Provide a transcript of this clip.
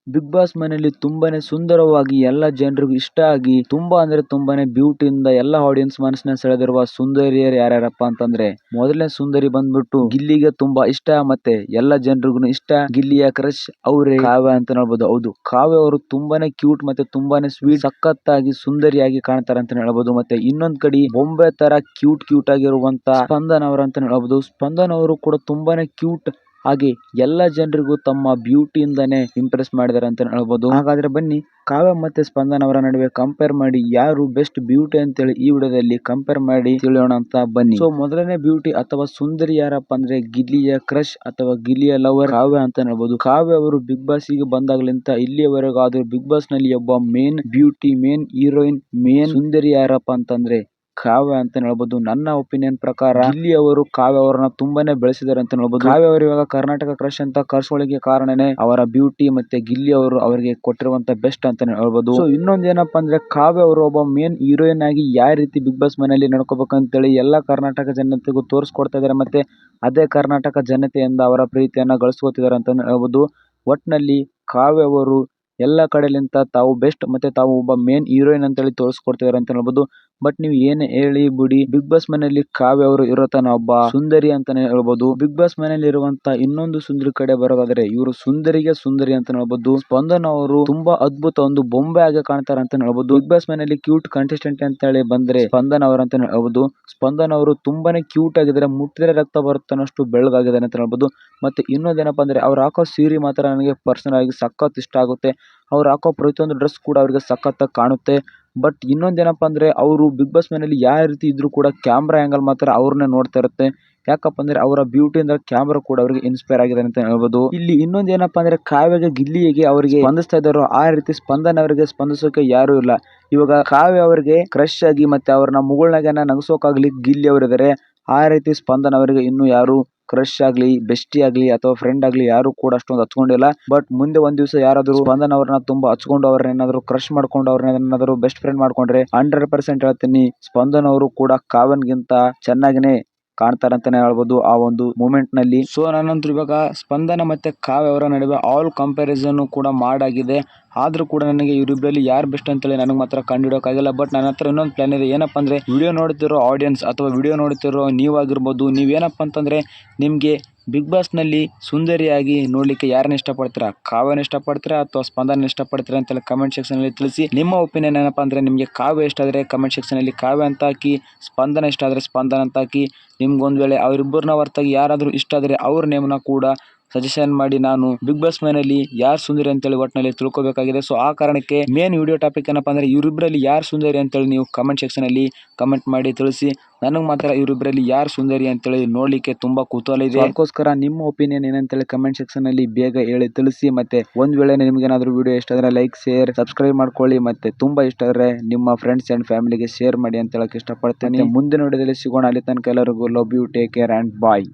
Big boss ಮನೆಯಲ್ಲಿ ತುಂಬಾನೇ ಸುಂದರವಾಗಿ ಎಲ್ಲ ಜನರಿಗೂ ಇಷ್ಟ ಆಗಿ ತುಂಬಾ ಅಂದ್ರೆ ತುಂಬಾನೇ ಬ್ಯೂಟಿಯಿಂದ ಎಲ್ಲ ಆಡಿಯನ್ಸ್ ಮನಸ್ಸನ್ನ ಸೆಳೆದಿರುವ ಸುಂದರಿಯರು ಯಾರ್ಯಾರಪ್ಪ ಅಂತಂದ್ರೆ ಮೊದಲನೇ ಸುಂದರಿ ಬಂದ್ಬಿಟ್ಟು ಗಿಲ್ಲಿಗೆ ತುಂಬಾ ಇಷ್ಟ, ಮತ್ತೆ ಎಲ್ಲ ಜನರಿಗೂ ಇಷ್ಟ. ಗಿಲ್ಲಿಯ ಕ್ರಶ್ ಅವರೇ ಕಾವ್ಯ ಅಂತ ಹೇಳ್ಬೋದು. ಹೌದು, ಕಾವ್ಯ ಅವರು ತುಂಬಾನೇ ಕ್ಯೂಟ್ ಮತ್ತೆ ತುಂಬಾನೇ ಸ್ವೀಟ್, ಸಖತ್ತಾಗಿ ಸುಂದರಿಯಾಗಿ ಕಾಣ್ತಾರೆ ಅಂತ ಹೇಳ್ಬೋದು. ಮತ್ತೆ ಇನ್ನೊಂದ್ ಕಡೆ ಬೊಂಬೆ ತರ ಕ್ಯೂಟ್ ಆಗಿರುವಂತ ಸ್ಪಂದನ್ ಅವರು ಅಂತ ಹೇಳ್ಬೋದು. ಸ್ಪಂದನ್ ಅವರು ಕೂಡ ತುಂಬಾನೇ ಕ್ಯೂಟ್ ಹಾಗೆ ಎಲ್ಲ ಜನರಿಗೂ ತಮ್ಮ ಬ್ಯೂಟಿಯಿಂದಾನೇ ಇಂಪ್ರೆಸ್ ಮಾಡಿದಾರೆ ಅಂತ ಹೇಳ್ಬೋದು. ಹಾಗಾದ್ರೆ ಬನ್ನಿ ಕಾವ್ಯ ಮತ್ತೆ ಸ್ಪಂದನ್ ಅವರ ನಡುವೆ ಕಂಪೇರ್ ಮಾಡಿ ಯಾರು ಬೆಸ್ಟ್ ಬ್ಯೂಟಿ ಅಂತೇಳಿ ಈ ವಿಡಿಯೋದಲ್ಲಿ ಕಂಪೇರ್ ಮಾಡಿ ತಿಳಿಯೋಣ ಅಂತ ಬನ್ನಿ. ಸೊ ಮೊದಲನೇ ಬ್ಯೂಟಿ ಅಥವಾ ಸುಂದರಿ ಯಾರಪ್ಪ ಅಂದ್ರೆ ಗಿಲ್ಲಿಯ ಕ್ರಶ್ ಅಥವಾ ಗಿಲ್ಲಿಯ ಲವರ್ ಕಾವ್ಯ ಅಂತ ಹೇಳ್ಬೋದು. ಕಾವ್ಯ ಅವರು ಬಿಗ್ ಬಾಸ್ ಗೆ ಬಂದಾಗ್ಲಿಂತ ಇಲ್ಲಿಯವರೆಗಾದ್ರೂ ಬಿಗ್ ಬಾಸ್ ನಲ್ಲಿ ಒಬ್ಬ main beauty, main heroine, main ಸುಂದರಿ ಯಾರಪ್ಪ ಅಂತಂದ್ರೆ ಕಾವ್ಯ ಅಂತ ಹೇಳ್ಬೋದು. ನನ್ನ ಒಪಿನಿಯನ್ ಪ್ರಕಾರ ಗಿಲ್ಲಿ ಅವರು ಕಾವ್ಯ ಅವರನ್ನ ತುಂಬಾನೇ ಬೆಳೆಸಿದ್ದಾರೆ ಅಂತ ಹೇಳ್ಬೋದು. ಕಾವ್ಯ ಅವರು ಇವಾಗ ಕರ್ನಾಟಕ ಕ್ರಶ್ ಅಂತ ಕರ್ಸ್ಕೊಳ್ಳಿಕ್ಕೆ ಕಾರಣನೇ ಅವರ ಬ್ಯೂಟಿ ಮತ್ತೆ ಗಿಲ್ಲಿ ಅವರು ಅವರಿಗೆ ಕೊಟ್ಟಿರುವಂತ ಬೆಸ್ಟ್ ಅಂತ ಹೇಳ್ಬೋದು. ಸೊ ಇನ್ನೊಂದ್ ಏನಪ್ಪಾ ಅಂದ್ರೆ ಕಾವ್ಯ ಅವರು ಒಬ್ಬ ಮೇನ್ ಹೀರೋಯಿನ್ ಆಗಿ ಯಾವ ರೀತಿ ಬಿಗ್ ಬಾಸ್ ಮನೆಯಲ್ಲಿ ನಡ್ಕೋಬೇಕಂತೇಳಿ ಎಲ್ಲಾ ಕರ್ನಾಟಕ ಜನತೆಗೂ ತೋರಿಸ್ಕೊಡ್ತಾ ಇದಾರೆ. ಮತ್ತೆ ಅದೇ ಕರ್ನಾಟಕ ಜನತೆಯಿಂದ ಅವರ ಪ್ರೀತಿಯನ್ನ ಗಳಿಸ್ಕೊತಿದ್ದಾರೆ ಅಂತ ಹೇಳ್ಬೋದು. ಒಟ್ನಲ್ಲಿ ಕಾವ್ಯ ಅವರು ಎಲ್ಲ ಕಡೆಲಿಂತ ತಾವು ಬೆಸ್ಟ್ ಮತ್ತೆ ತಾವು ಒಬ್ಬ ಮೇನ್ ಹೀರೋಯಿನ್ ಅಂತೇಳಿ ತೋರಿಸ್ಕೊಡ್ತಿದಾರೆ ಅಂತ ಹೇಳ್ಬೋದು. ಬಟ್ ನೀವು ಏನೇ ಹೇಳಿ ಬಿಡಿ, ಬಿಗ್ ಬಾಸ್ ಮನೆಯಲ್ಲಿ ಕಾವ್ಯ ಅವರು ಇರೋತನ ಒಬ್ಬ ಸುಂದರಿ ಅಂತಾನೆ ಹೇಳ್ಬೋದು. ಬಿಗ್ ಬಾಸ್ ಮನೆಯಲ್ಲಿ ಇರುವಂತ ಇನ್ನೊಂದು ಸುಂದರಿ ಕಡೆ ಬರೋದಾದ್ರೆ ಇವರು ಸುಂದರಿಗೆ ಸುಂದರಿ ಅಂತ ಹೇಳ್ಬೋದು. ಸ್ಪಂದನ್ ಅವರು ತುಂಬಾ ಅದ್ಭುತ, ಒಂದು ಬೊಂಬೆ ಆಗಿ ಕಾಣ್ತಾರೆ ಅಂತ ಹೇಳ್ಬೋದು. ಬಿಗ್ ಬಾಸ್ ಮನೆಯಲ್ಲಿ ಕ್ಯೂಟ್ ಕಂಟೆಸ್ಟೆಂಟ್ ಅಂತ ಹೇಳಿ ಬಂದ್ರೆ ಸ್ಪಂದನ್ ಅವರು ಅಂತ ಹೇಳ್ಬೋದು. ಸ್ಪಂದನ್ ಅವರು ತುಂಬಾನೇ ಕ್ಯೂಟ್ ಆಗಿದ್ದಾರೆ, ಮುಟ್ಟಿದ್ರೆ ರಕ್ತ ಬರುತ್ತನ್ನಷ್ಟು ಬೆಳ್ಳಗಾಗಿದ್ದಾರೆ ಅಂತ ಹೇಳ್ಬೋದು. ಮತ್ತೆ ಇನ್ನೊಂದೇನಪ್ಪ ಅಂದ್ರೆ ಅವ್ರು ಹಾಕೋ ಸೀರೆ ಮಾತ್ರ ನನಗೆ ಪರ್ಸನಲ್ ಆಗಿ ಸಖತ್ ಇಷ್ಟ ಆಗುತ್ತೆ. ಅವ್ರು ಹಾಕೋ ಪ್ರತಿಯೊಂದು ಡ್ರೆಸ್ ಕೂಡ ಅವರಿಗೆ ಸಖತ್ತಾಗಿ ಕಾಣುತ್ತೆ. ಬಟ್ ಇನ್ನೊಂದೇನಪ್ಪ ಅಂದ್ರೆ ಅವರು ಬಿಗ್ ಬಾಸ್ ಮನೆಯಲ್ಲಿ ಯಾವ ರೀತಿ ಇದ್ರು ಕೂಡ ಕ್ಯಾಮ್ರಾ ಆಂಗಲ್ ಮಾತ್ರ ಅವ್ರನ್ನೇ ನೋಡ್ತಾ ಇರುತ್ತೆ. ಯಾಕಪ್ಪ ಅಂದ್ರೆ ಅವರ ಬ್ಯೂಟಿ ಇಂದ ಕ್ಯಾಮ್ರಾ ಕೂಡ ಅವರಿಗೆ ಇನ್ಸ್ಪೈರ್ ಆಗಿದೆ ಅಂತ ಹೇಳ್ಬೋದು. ಇಲ್ಲಿ ಇನ್ನೊಂದ್ ಏನಪ್ಪಾ ಅಂದ್ರೆ ಕಾವ್ಯಗೆ ಗಿಲ್ಲಿಗೆ ಅವರಿಗೆ ಸ್ಪಂದಿಸ್ತಾ ಇದ್ದಾರೋ ಆ ರೀತಿ ಸ್ಪಂದನ್ ಅವರಿಗೆ ಸ್ಪಂದಿಸೋಕೆ ಯಾರು ಇಲ್ಲ. ಇವಾಗ ಕಾವ್ಯ ಅವರಿಗೆ ಕ್ರಶ್ ಆಗಿ ಮತ್ತೆ ಅವ್ರನ್ನ ಮುಗುಳ್ನಾಗನ ನಗಸೋಕಾಗ್ಲಿ ಗಿಲ್ಲಿ ಅವರಿದ್ದಾರೆ. ಆ ರೀತಿ ಸ್ಪಂದನ್ ಅವರಿಗೆ ಇನ್ನು ಯಾರು ಕ್ರಶ್ ಆಗ್ಲಿ, ಬೆಸ್ಟಿ ಆಗ್ಲಿ ಅಥವಾ ಫ್ರೆಂಡ್ ಆಗ್ಲಿ ಯಾರು ಕೂಡ ಅಷ್ಟೊಂದು ಹಚ್ಕೊಂಡಿಲ್ಲ. ಬಟ್ ಮುಂದೆ ಒಂದ್ ದಿವಸ ಯಾರಾದ್ರೂ ಸ್ಪಂದನ್ ಅವ್ರನ್ನ ತುಂಬಾ ಹಚ್ಕೊಂಡು ಅವ್ರನ್ನೇನಾದ್ರು ಕ್ರಶ್ ಮಾಡ್ಕೊಂಡು ಅವ್ರನ್ನೇನಾದ್ರು ಬೆಸ್ಟ್ ಫ್ರೆಂಡ್ ಮಾಡ್ಕೊಂಡ್ರೆ 100% ಹೇಳ್ತೀನಿ ಸ್ಪಂದನ್ ಅವರು ಕೂಡ ಕಾವ್ಯನ್ಗಿಂತ ಚೆನ್ನಾಗಿನೇ ಕಾಣ್ತಾರಂತಾನೆ ಹೇಳ್ಬೋದು ಆ ಒಂದು ಮೂಮೆಂಟ್ ನಲ್ಲಿ. ಸೊ ನಾನಂತೂ ಇವಾಗ ಸ್ಪಂದನ ಮತ್ತೆ ಕಾವ್ಯ ಅವರ ನಡುವೆ ಆಲ್ ಕಂಪ್ಯಾರಿಸನ್ ಕೂಡ ಮಾಡಾಗಿದೆ. ಆದ್ರೂ ಕೂಡ ನನಗೆ ಇವರಿಬ್ಬರಲ್ಲಿ ಯಾರು ಬೆಸ್ಟ್ ಅಂತೇಳಿ ನನಗೆ ಮಾತ್ರ ಕಂಡುಹಿಡಿಯೋಕ್ಕಾಗಿಲ್ಲ. ಬಟ್ ನನ್ನ ಹತ್ರ ಇನ್ನೊಂದು ಪ್ಲಾನ್ ಇದೆ. ಏನಪ್ಪಾ ಅಂದ್ರೆ ವಿಡಿಯೋ ನೋಡ್ತಿರೋ ಆಡಿಯನ್ಸ್ ಅಥವಾ ವಿಡಿಯೋ ನೋಡ್ತಿರೋ ನೀವಾಗಿರ್ಬೋದು, ನೀವೇನಪ್ಪ ಅಂತಂದ್ರೆ ನಿಮ್ಗೆ ಬಿಗ್ ಬಾಸ್ ನಲ್ಲಿ ಸುಂದರಿಯಾಗಿ ನೋಡ್ಲಿಕ್ಕೆ ಯಾರನ್ನ ಇಷ್ಟಪಡ್ತೀರಾ? ಕಾವ್ಯನ ಇಷ್ಟಪಡ್ತೀರಾ ಅಥವಾ ಸ್ಪಂದನ ಇಷ್ಟಪಡ್ತೀರಾ ಅಂತೆಲ್ಲ ಕಮೆಂಟ್ ಸೆಕ್ಷನ್ ಅಲ್ಲಿ ತಿಳಿಸಿ. ನಿಮ್ಮ ಒಪಿನಿಯನ್ ಏನಪ್ಪಾ ಅಂದ್ರೆ ನಿಮ್ಗೆ ಕಾವ್ಯ ಇಷ್ಟ ಆದ್ರೆ ಕಮೆಂಟ್ ಸೆಕ್ಷನ್ ಅಲ್ಲಿ ಕಾವ್ಯ ಅಂತ ಹಾಕಿ, ಸ್ಪಂದನ ಇಷ್ಟ ಆದ್ರೆ ಸ್ಪಂದನ ಅಂತ ಹಾಕಿ. ನಿಮ್ಗೊಂದ್ ವೇಳೆ ಅವರಿಬ್ಬರನ್ನ ಹೊರತಾಗಿ ಯಾರಾದ್ರೂ ಇಷ್ಟ ಆದ್ರೆ ಅವ್ರ ನೇಮ್ನ ಕೂಡ ಸಜೆಷನ್ ಮಾಡಿ ನಾನು ಬಿಗ್ ಬಾಸ್ ಮನೆಯಲ್ಲಿ ಯಾರು ಸುಂದರಿ ಅಂತೇಳಿ ಒಟ್ಟಿನಲ್ಲಿ ತಿಳ್ಕೊಬೇಕಾಗಿದೆ. ಸೊ ಆ ಕಾರಣಕ್ಕೆ ಮೇನ್ ವಿಡಿಯೋ ಟಾಪಿಕ್ ಏನಪ್ಪಾ ಅಂದ್ರೆ ಇವರಿಬ್ಬರಲ್ಲಿ ಯಾರು ಸುಂದರಿ ಅಂತೇಳಿ ನೀವು ಕಮೆಂಟ್ ಸೆಕ್ಷನ್ ಅಲ್ಲಿ ಕಮೆಂಟ್ ಮಾಡಿ ತಿಳಿಸಿ. ನನಗೆ ಮಾತ್ರ ಇವರಿಬ್ಬರಲ್ಲಿ ಯಾರು ಸುಂದರಿ ಅಂತೇಳಿ ನೋಡ್ಲಿಕ್ಕೆ ತುಂಬಾ ಕುತೂಹಲ ಇದೆ. ಅದಕ್ಕೋಸ್ಕರ ನಿಮ್ಮ ಒಪಿನಿಯನ್ ಏನಂತೇಳಿ ಕಮೆಂಟ್ ಸೆಕ್ಷನ್ ಅಲ್ಲಿ ಬೇಗ ಹೇಳಿ ತಿಳಿಸಿ. ಮತ್ತೆ ಒಂದ್ ವೇಳೆ ನಿಮ್ಗೆ ಏನಾದ್ರು ವಿಡಿಯೋ ಇಷ್ಟ ಆದ್ರೆ ಲೈಕ್, ಶೇರ್, ಸಬ್ಸ್ಕ್ರೈಬ್ ಮಾಡ್ಕೊಳ್ಳಿ. ಮತ್ತೆ ತುಂಬಾ ಇಷ್ಟ ಆದ್ರೆ ನಿಮ್ಮ ಫ್ರೆಂಡ್ಸ್ ಅಂಡ್ ಫ್ಯಾಮಿಲಿಗೆ ಶೇರ್ ಮಾಡಿ ಅಂತ ಹೇಳಕ್ ಇಷ್ಟಪಡ್ತೇನೆ. ಮುಂದಿನ ವಿಡಿಯೋದಲ್ಲಿ ಸಿಗೋಣ. ಅಲ್ಲಿ ತನಕ ಎಲ್ಲರಿಗೂ love you, take care and bye.